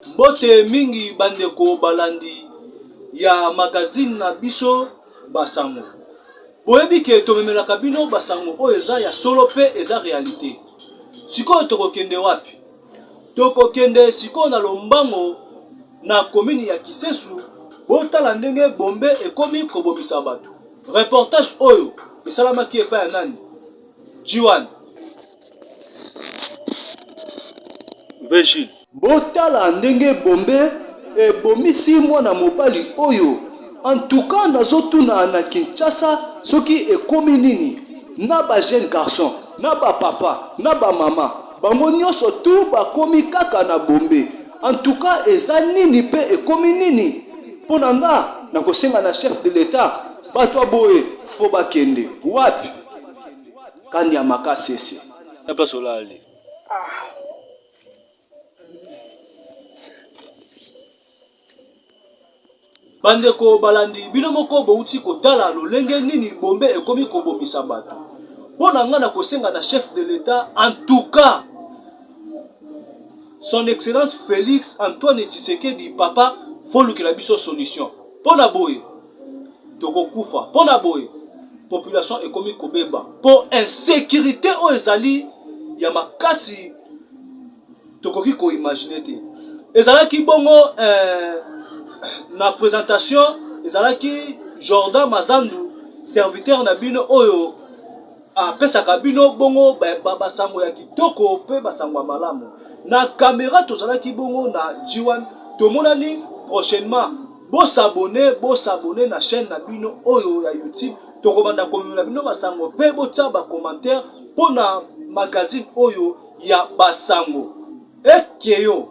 Bote mingi bandeko balandi ya magazine na biso Basango. Boyebi ke tomemelaka bino Basango oyo eza ya solo pe eza réalité. Sikoyo tokokende wapi? Tokokende sikoyo na Lombango na commune ya Kisesu. Botala ndenge bombe ekomi kobomisa bato. Reportage oyo esalamaki epai ya nani? Jiwan Virgile. Botala ndenge bombe ebomisi mwana mobali oyo. En tout cas nazotuna na Kinshasa soki ekomi nini na ba jeune garçon, na ba papa, na ba mama, bango nyonso tu bakomi kaka na bombe. En tout cas eza nini pe ekomi nini? Pona nga na kosenga na chef de l'état bato boye fo bakende wapi? Kandi ya makasese na place olali. Bandeko balandi bino moko bouti kotala lolenge nini bombe ekomi kobomisa bato. Pona nga na kosenga na chef de l'état, en tout cas son excellence Félix Antoine Tshisekedi papa folukela biso solution. Pona boye tokokufa, pona boye population ekomi kobeba po insécurité o ezali ya makasi tokoki ko imaginer te. Ezalaki bongo na présentation ezalaki Jordan Mazandu serviteur na bino oyo apesaka bino bongo basango ya kitoko pe basango malamu. Na caméra tozalaki bongo na Jiwan. Tomonani prochainement bosabone na chaîne na bino oyo ya YouTube. Tokomanda komela bino basango pe botia ba commentaire pona magazine oyo ya Basango. Ekeyo